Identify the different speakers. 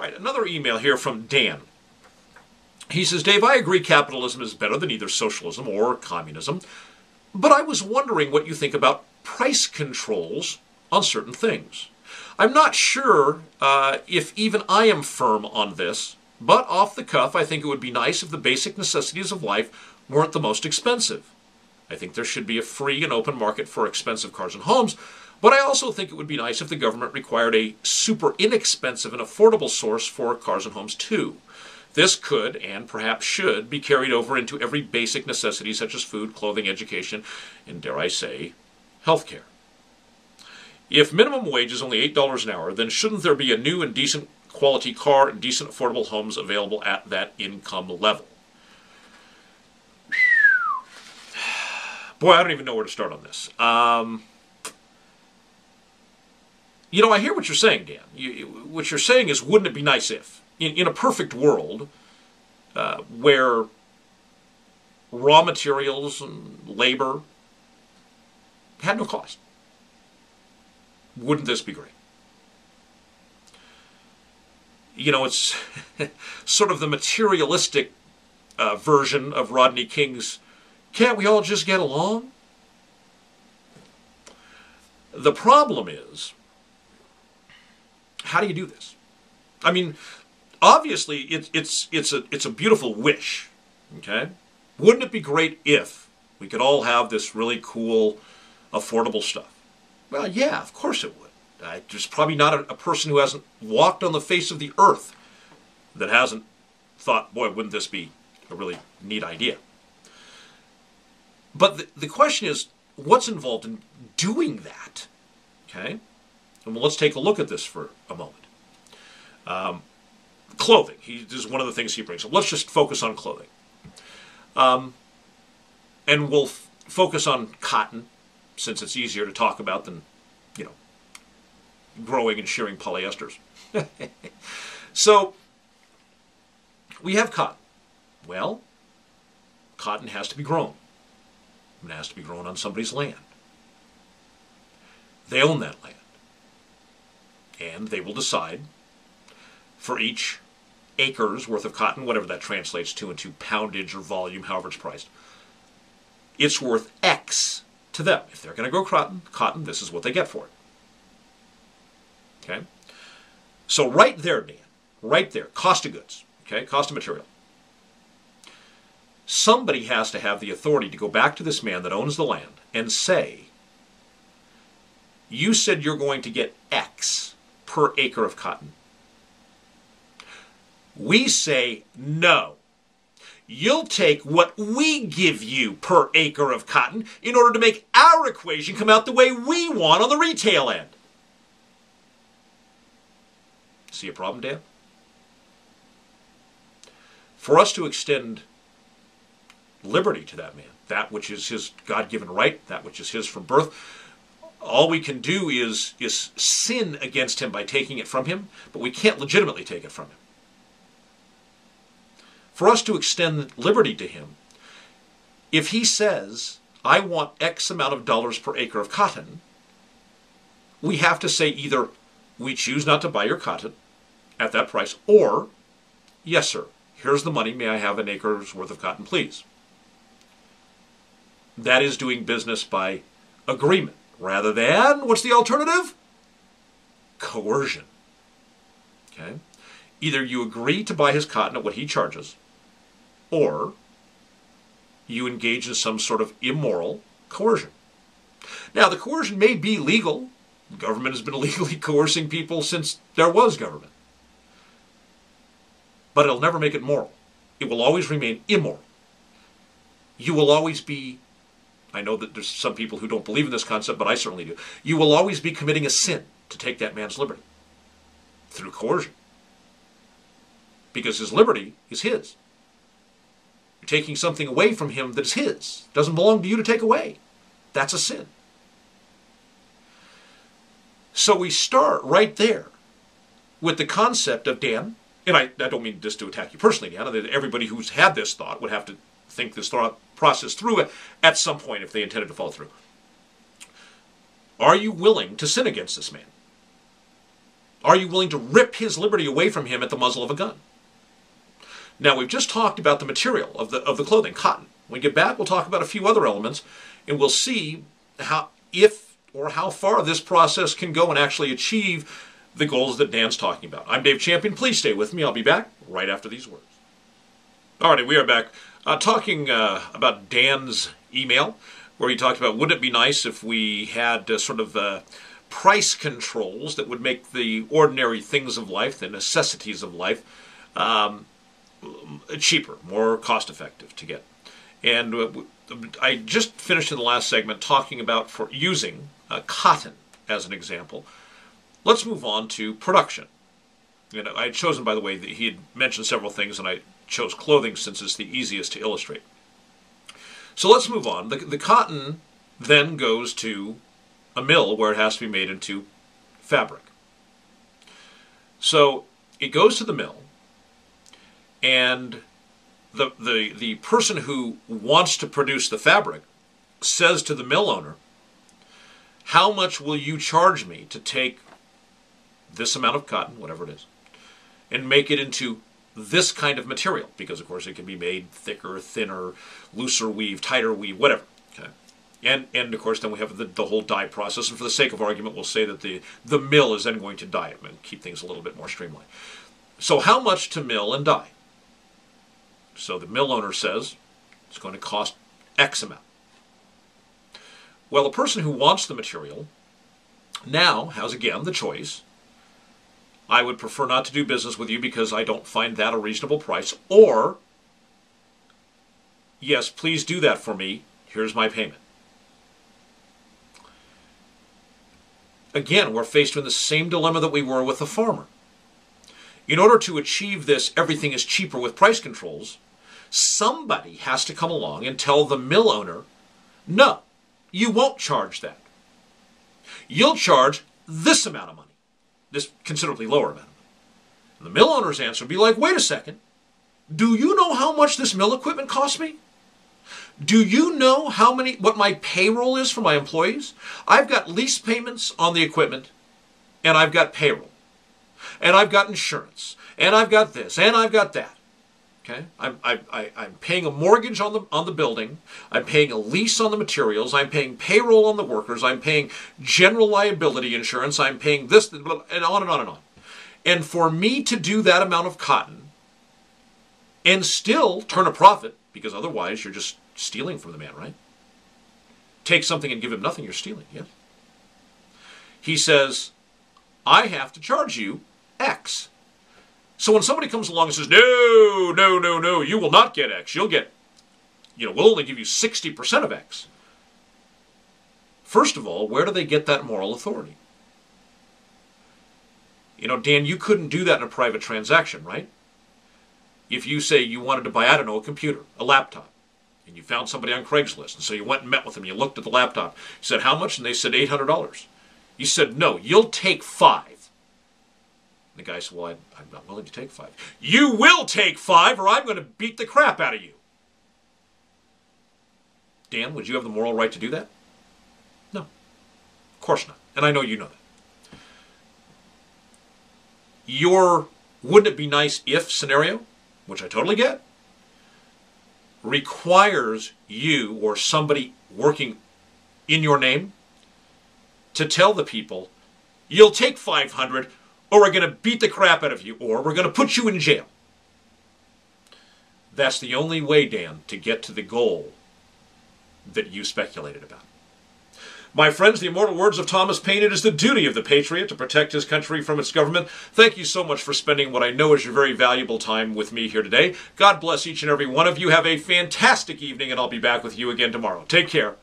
Speaker 1: All right, another email here from Dan. He says, Dave, I agree capitalism is better than either socialism or communism, but I was wondering what you think about price controls on certain things. I'm not sure if even I am firm on this, but off the cuff, I think it would be nice if the basic necessities of life weren't the most expensive. I think there should be a free and open market for expensive cars and homes, but I also think it would be nice if the government required a super inexpensive and affordable source for cars and homes too. This could, and perhaps should, be carried over into every basic necessity such as food, clothing, education, and dare I say, healthcare. If minimum wage is only $8 an hour, then shouldn't there be a new and decent quality car and decent affordable homes available at that income level? Boy, I don't even know where to start on this. You know, I hear what you're saying, Dan. What you're saying is, wouldn't it be nice if, in a perfect world, where raw materials and labor had no cost, wouldn't this be great? You know, it's sort of the materialistic version of Rodney King's, can't we all just get along? The problem is, how do you do this? I mean, obviously, it's a beautiful wish, okay? Wouldn't it be great if we could all have this really cool, affordable stuff? Well, yeah, of course it would. There's probably not a person who hasn't walked on the face of the earth that hasn't thought, boy, wouldn't this be a really neat idea? But the question is, what's involved in doing that? Okay? And well, let's take a look at this for a moment. Clothing. This is one of the things he brings up. Let's just focus on clothing. And we'll focus on cotton, since it's easier to talk about than, you know, growing and shearing polyesters. So, we have cotton. Well, cotton has to be grown. It has to be grown on somebody's land. They own that land. And they will decide for each acre's worth of cotton, whatever that translates to into poundage or volume, however it's priced, it's worth X to them. If they're going to grow cotton, this is what they get for it. Okay? So right there, Dan, right there, cost of goods, okay, cost of material. Somebody has to have the authority to go back to this man that owns the land and say, you said you're going to get X per acre of cotton. We say, no. You'll take what we give you per acre of cotton in order to make our equation come out the way we want on the retail end. See a problem, Dan? For us to extend liberty to that man, that which is his God-given right, that which is his from birth, all we can do is sin against him by taking it from him, but we can't legitimately take it from him. For us to extend liberty to him, if he says, I want X amount of dollars per acre of cotton, we have to say either, we choose not to buy your cotton at that price, or, yes, sir, here's the money, may I have an acre's worth of cotton, please? That is doing business by agreement, rather than, what's the alternative? Coercion. Okay? Either you agree to buy his cotton at what he charges, or you engage in some sort of immoral coercion. Now, the coercion may be legal. The government has been illegally coercing people since there was government. But it'll never make it moral. It will always remain immoral. You will always be, I know that there's some people who don't believe in this concept, but I certainly do. You will always be committing a sin to take that man's liberty through coercion. Because his liberty is his. You're taking something away from him that is his. It doesn't belong to you to take away. That's a sin. So we start right there with the concept of, Dan, and I don't mean this to attack you personally, Dan, everybody who's had this thought would have to think this thought process through at some point if they intended to follow through. Are you willing to sin against this man? Are you willing to rip his liberty away from him at the muzzle of a gun? Now, we've just talked about the material of the clothing, cotton. When we get back, we'll talk about a few other elements, and we'll see how far this process can go and actually achieve the goals that Dan's talking about. I'm Dave Champion. Please stay with me. I'll be back right after these words. Alrighty, we are back talking about Dan's email, where he talked about, wouldn't it be nice if we had price controls that would make the ordinary things of life, the necessities of life, cheaper, more cost-effective to get. And I just finished in the last segment talking about using cotton as an example. Let's move on to production. I had chosen, by the way, that he had mentioned several things, and I chose clothing since it's the easiest to illustrate. So let's move on. The cotton then goes to a mill where it has to be made into fabric. So it goes to the mill, and the person who wants to produce the fabric says to the mill owner, how much will you charge me to take this amount of cotton, whatever it is, and make it into this kind of material? Because, of course, it can be made thicker, thinner, looser weave, tighter weave, whatever. Okay. And of course, then we have the whole dye process. And for the sake of argument, we'll say that the mill is then going to dye it and keep things a little bit more streamlined. So how much to mill and dye? So the mill owner says it's going to cost X amount. Well, the person who wants the material now has, again, the choice. I would prefer not to do business with you because I don't find that a reasonable price. Or, yes, please do that for me. Here's my payment. Again, we're faced with the same dilemma that we were with the farmer. In order to achieve this, everything is cheaper with price controls, somebody has to come along and tell the mill owner, no, you won't charge that. You'll charge this amount of money, this considerably lower amount of money. And the mill owner's answer would be like, wait a second, do you know how much this mill equipment costs me? Do you know what my payroll is for my employees? I've got lease payments on the equipment, and I've got payroll, and I've got insurance, and I've got this, and I've got that. Okay, I'm paying a mortgage on the building. I'm paying a lease on the materials. I'm paying payroll on the workers. I'm paying general liability insurance. I'm paying this, and on and on and on. And for me to do that amount of cotton and still turn a profit, because otherwise you're just stealing from the man, right? Take something and give him nothing, you're stealing, yes? He says, I have to charge you X. So when somebody comes along and says, no, no, no, no, you will not get X. You'll get, we'll only give you 60% of X. First of all, where do they get that moral authority? Dan, you couldn't do that in a private transaction, right? If you say you wanted to buy, I don't know, a computer, a laptop, and you found somebody on Craigslist, and so you went and met with them, you looked at the laptop, you said, how much? And they said, $800. You said, no, you'll take 5. The guy said, well, I'm not willing to take 5. You will take 5 or I'm going to beat the crap out of you. Dan, would you have the moral right to do that? No. Of course not. And I know you know that. Your wouldn't it be nice if scenario, which I totally get, requires you or somebody working in your name to tell the people, you'll take 500 or we're going to beat the crap out of you, or we're going to put you in jail. That's the only way, Dan, to get to the goal that you speculated about. My friends, the immortal words of Thomas Paine, it is the duty of the patriot to protect his country from its government. Thank you so much for spending what I know is your very valuable time with me here today. God bless each and every one of you. Have a fantastic evening, and I'll be back with you again tomorrow. Take care.